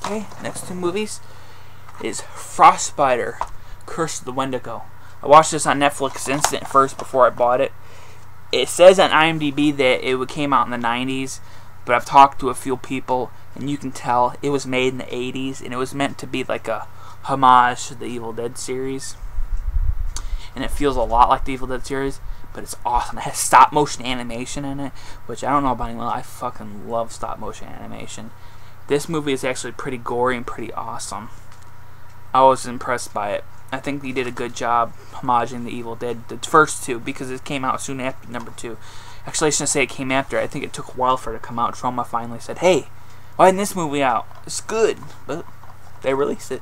Okay, next two movies is Frostbiter, Curse of the Wendigo. I watched this on Netflix instant first before I bought it. It says on IMDb that it came out in the 90s, but I've talked to a few people, and you can tell it was made in the 80s, and it was meant to be like a homage to the Evil Dead series. And it feels a lot like the Evil Dead series, but it's awesome. It has stop motion animation in it, which I don't know about anyone. I fucking love stop motion animation. This movie is actually pretty gory and pretty awesome. I was impressed by it. I think they did a good job homaging the Evil Dead, the first two, because it came out soon after number 2. Actually, I shouldn't say it came after. I think it took a while for it to come out. Troma finally said, hey, why isn't this movie out? It's good. But they released it.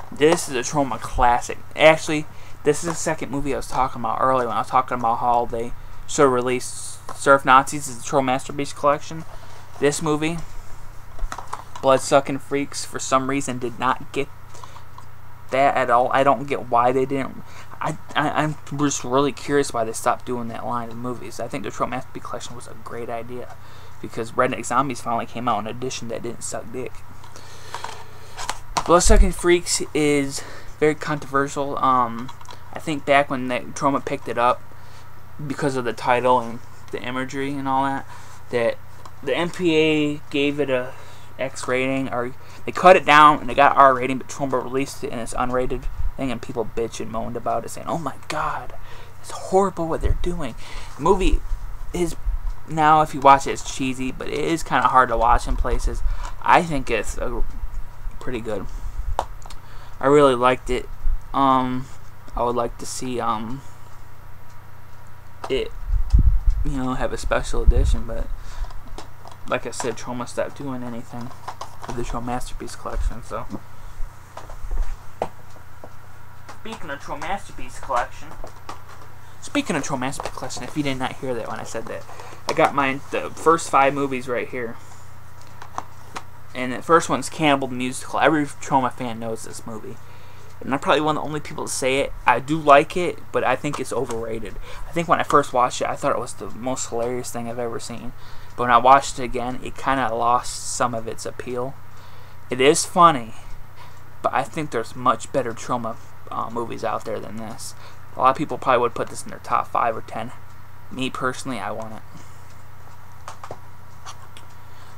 This is a Troma classic. Actually, this is the second movie I was talking about earlier when I was talking about how they should have released Surf Nazis as the Troma Masterpiece Collection. This movie, Bloodsucking Freaks, for some reason did not get that at all. I don't get why they didn't. I'm just really curious why they stopped doing that line of movies. I think the Troma Masterpiece Collection was a great idea because Redneck Zombies finally came out in an edition that didn't suck dick. Bloodsucking Freaks is very controversial. I think back when Troma picked it up, because of the title and the imagery and all that, that the MPA gave it a X rating, or they cut it down and they got R rating, but Troma released it in its unrated thing, and people bitch and moaned about it, saying, "Oh my God, it's horrible what they're doing." The movie is now, if you watch it, it's cheesy, but it is kind of hard to watch in places. I think it's pretty good. I really liked it. I would like to see it, have a special edition, but like I said, Troma stopped doing anything with the Troma Masterpiece Collection. So, speaking of Troma Masterpiece Collection, if you did not hear that when I said that, I got the first 5 movies right here. And the first one's Cannibal the Musical. Every Troma fan knows this movie. And I'm probably one of the only people to say it. I do like it, but I think it's overrated. I think when I first watched it, I thought it was the most hilarious thing I've ever seen. But when I watched it again, it kind of lost some of its appeal. It is funny, but I think there's much better Troma movies out there than this. A lot of people probably would put this in their top 5 or 10. Me personally, I want it.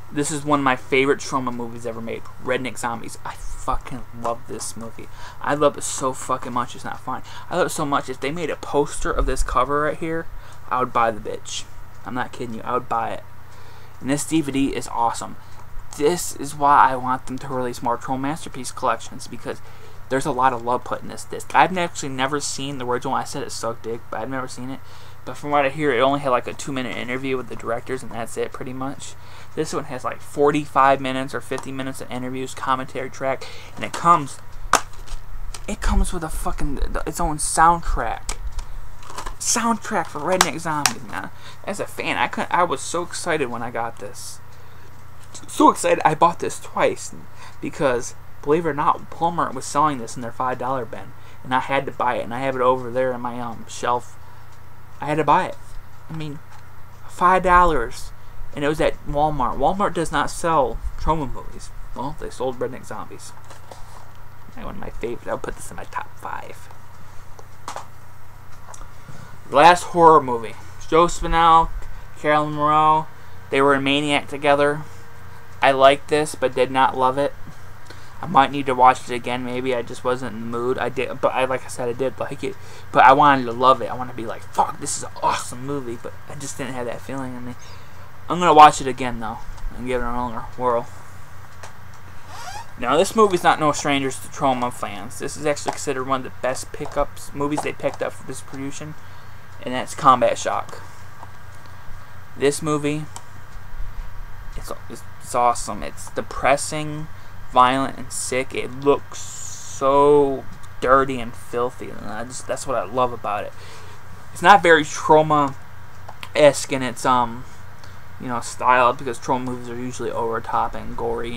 This is one of my favorite Troma movies ever made. Redneck Zombies. I fucking love this movie. I love it so fucking much, it's not funny. I love it so much, if they made a poster of this cover right here, I would buy the bitch. I'm not kidding you. I would buy it. And this DVD is awesome. This is why I want them to release more Troma Masterpiece Collections, because there's a lot of love put in this disc. I've actually never seen the original. I said it sucked dick, but I've never seen it. But from what I hear, it only had like a 2-minute interview with the directors, and that's it pretty much. This one has like 45 minutes or 50 minutes of interviews, commentary track, and it comes with a fucking its own soundtrack. Soundtrack for Redneck Zombies, man. As a fan, I was so excited when I got this. So excited I bought this twice, because believe it or not, Walmart was selling this in their $5 bin, and I had to buy it, and I have it over there in my shelf. I had to buy it. I mean, $5, and it was at Walmart. Walmart does not sell Troma movies. Well, they sold Redneck Zombies. One of my favorites. I'll put this in my top 5. The last horror movie. Joe Spinell, Carolyn Monroe. They were in Maniac together. I liked this, but did not love it. I might need to watch it again. Maybe I just wasn't in the mood. I did, but like I said, I did like it. But I wanted to love it. I want to be like, fuck, this is an awesome movie. But I just didn't have that feeling in me. I'm gonna watch it again though, and give it another whirl. Now, this movie's not no strangers to Troma fans. This is actually considered one of the best movies they picked up for distribution, and that's Combat Shock. This movie, it's awesome. It's depressing, violent, and sick. It looks so dirty and filthy, and that's what I love about it. It's not very Troma-esque in its style, because Troma movies are usually over top and gory.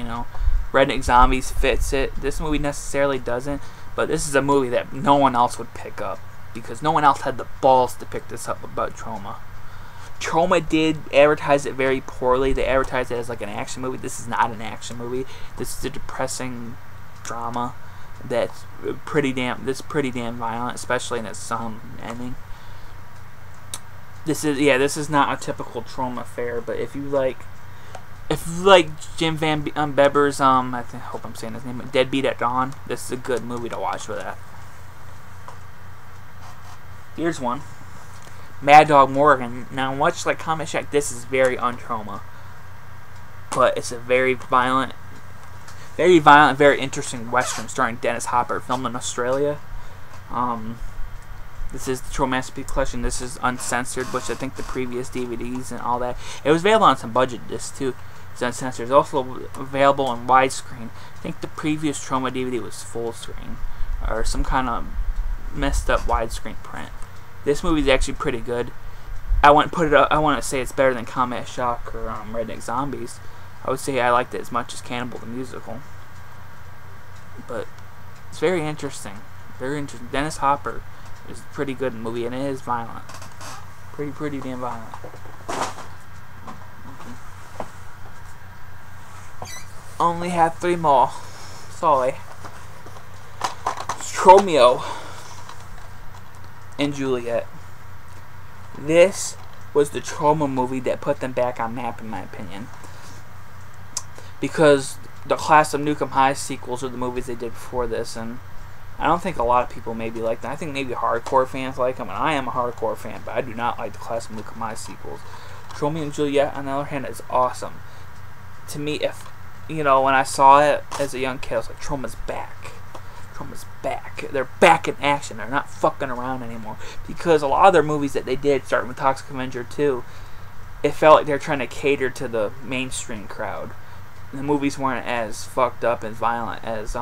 Redneck Zombies fits it. This movie necessarily doesn't, but this is a movie that no one else would pick up, because no one else had the balls to pick this up about Troma. Troma did advertise it very poorly. They advertised it as like an action movie. This is not an action movie. This is a depressing drama that's pretty damn violent, especially in its ending. This is not a typical Troma fare, but if you like Jim Van Bebber's I hope I'm saying his name, Deadbeat at Dawn, this is a good movie to watch for that. Here's one. Mad Dog Morgan. Now, much like Comet Shack, this is very un-Troma, but it's a very violent, very interesting western starring Dennis Hopper, filmed in Australia. This is the Troma collection. This is uncensored, which I think the previous DVDs and all that. It was available on some budget discs too. It's uncensored. It's also available in widescreen. I think the previous Troma DVD was full screen or some kind of messed up widescreen print. This movie is actually pretty good. I want to say it's better than Combat Shock or Redneck Zombies. I would say I liked it as much as Cannibal the Musical. But it's very interesting. Very interesting. Dennis Hopper is a pretty good movie, and it is violent. Pretty damn violent. Only have 3 more. Sorry. Romeo and Juliet. This was the Troma movie that put them back on map, in my opinion, because the Class of Nukem High sequels are the movies they did before this, and I don't think a lot of people maybe like them. I think maybe hardcore fans like them, and I am a hardcore fan, but I do not like the Class of Nukem High sequels. Romeo and Juliet, on the other hand, is awesome. To me, when I saw it as a young kid, I was like, Troma's back. Troma's back. They're back in action. They're not fucking around anymore. Because a lot of their movies that they did, starting with Toxic Avenger 2, it felt like they're trying to cater to the mainstream crowd. The movies weren't as fucked up and violent as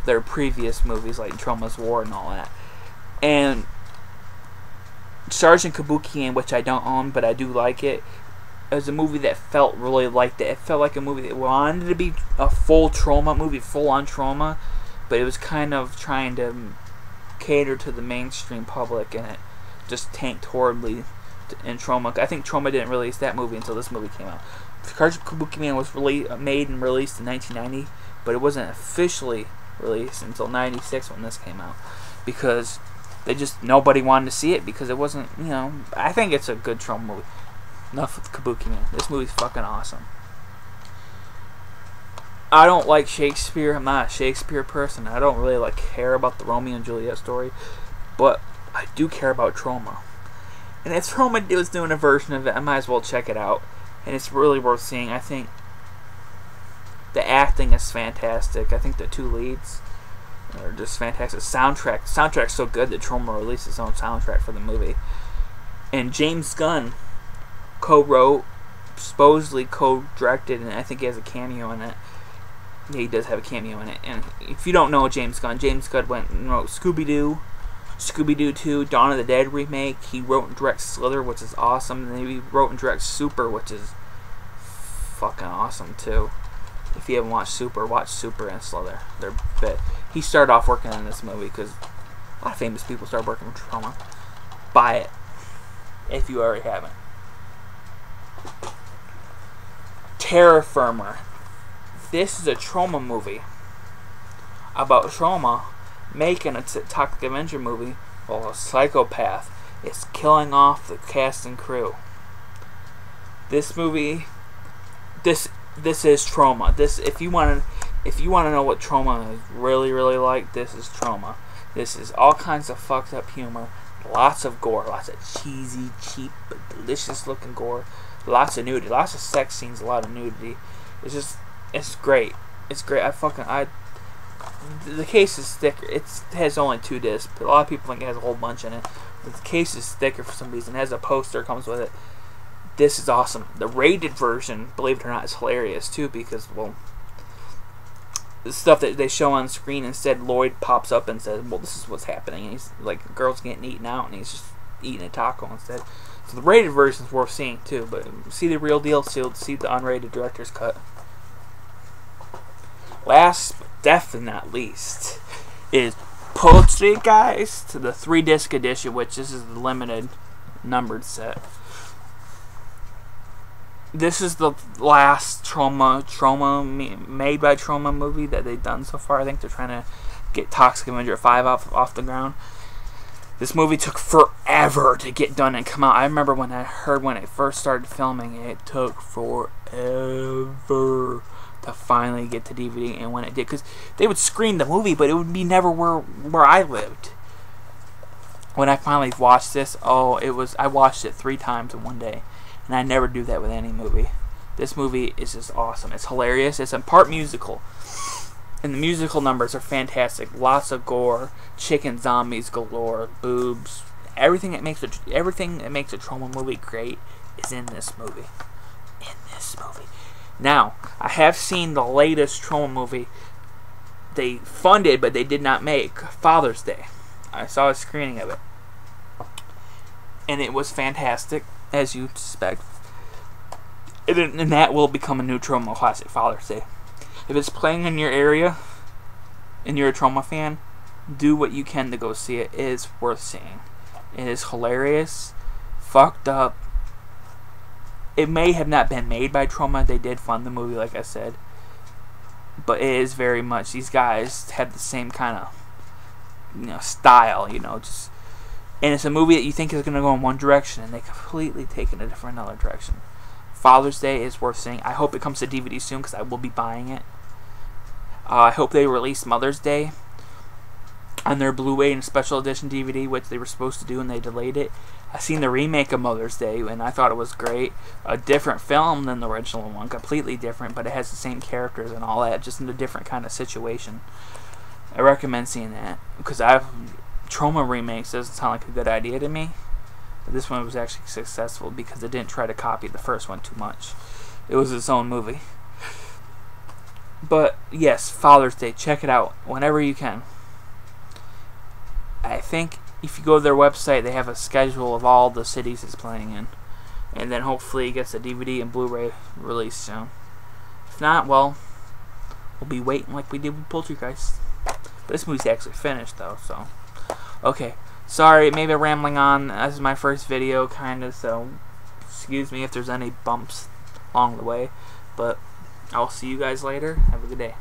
their previous movies, like Troma's War and all that. And Sergeant Kabukian, which I don't own, but I do like it, it was a movie that felt really like that. It felt like a movie that wanted to be a full Troma movie, full on Troma, but it was kind of trying to cater to the mainstream public, and it just tanked horribly in Troma. I think Troma didn't release that movie until this movie came out. Sergeant Kabukian was made and released in 1990, but it wasn't officially released until 96 when this came out, because nobody wanted to see it because it wasn't, I think it's a good Troma movie. Enough with Kabukiman. This movie's fucking awesome. I don't like Shakespeare. I'm not a Shakespeare person. I don't really care about the Romeo and Juliet story, but I do care about Troma. And if Troma was doing a version of it, I might as well check it out. And it's really worth seeing. I think the acting is fantastic. I think the 2 leads are just fantastic. Soundtrack's so good that Troma released its own soundtrack for the movie. And James Gunn co-wrote, supposedly co-directed, and I think he has a cameo in it. Yeah, he does have a cameo in it. And if you don't know James Gunn went and wrote Scooby-Doo, Scooby-Doo 2, Dawn of the Dead remake. He wrote and directed Slither, which is awesome. And then he wrote and directed Super, which is fucking awesome too. If you haven't watched Super, watch Super and Slither. He started off working on this movie because a lot of famous people started working with Troma. Buy it if you already haven't. Terror Firmer. This is a Troma movie about Troma making a Toxic Avenger movie while a psychopath is killing off the cast and crew. This movie, this is Troma. If you want to know what Troma is really like, this is Troma. This is all kinds of fucked up humor, lots of gore, lots of cheesy, cheap, but delicious looking gore. Lots of nudity, lots of sex scenes, a lot of nudity. It's great. It's great. The case is thicker. It has only 2 discs, but a lot of people think it has a whole bunch in it. But the case is thicker for some reason. It has a poster, comes with it. This is awesome. The rated version, believe it or not, is hilarious too, because, well, the stuff that they show on screen, instead Lloyd pops up and says, well, this is what's happening. And he's like, a girl's getting eaten out, and he's just eating a taco instead. So the rated version is worth seeing too, but see the real deal, see the unrated director's cut. Last but definitely not least is Poltergeist, the 3-disc edition, which this is the limited numbered set. this is the last made by Troma movie that they've done so far. I think they're trying to get Toxic Avenger 5 off the ground. This movie took forever to get done and come out. I remember when I heard when it first started filming, it took forever to finally get to DVD, and when it did, because they would screen the movie, but it would be never where I lived. When I finally watched this, I watched it 3 times in one day, and I never do that with any movie. This movie is just awesome. It's hilarious. It's in part musical, and the musical numbers are fantastic. Lots of gore, chicken zombies galore, boobs. Everything that makes a Troma movie great is in this movie. Now, I have seen the latest Troma movie they funded, but they did not make, Father's Day. I saw a screening of it, and it was fantastic, as you'd suspect. And that will become a new Troma classic, Father's Day. If it's playing in your area, and you're a Troma fan, do what you can to go see it. It is worth seeing. It is hilarious, fucked up. It may have not been made by Troma. They did fund the movie, like I said. But it is very much, these guys had the same kind of, style, just. And it's a movie that you think is going to go in one direction, and they completely take it in another direction. Father's Day is worth seeing. I hope it comes to DVD soon, because I will be buying it. I hope they release Mother's Day on their Blu-ray and special edition DVD, which they were supposed to do, and they delayed it. I seen the remake of Mother's Day, and I thought it was great. A different film than the original one, completely different, but it has the same characters and all that, just in a different kind of situation. I recommend seeing that, because Troma remakes doesn't sound like a good idea to me. But this one was actually successful because it didn't try to copy the first one too much. It was its own movie. But yes, Father's Day, check it out whenever you can. I think if you go to their website, they have a schedule of all the cities it's playing in. And then hopefully it gets a DVD and Blu-ray release soon. If not, well, we'll be waiting like we did with Poltergeist. But this movie's actually finished, though, so. Okay, sorry, maybe rambling on. This is my first video, kind of, so excuse me if there's any bumps along the way. But I'll see you guys later. Have a good day.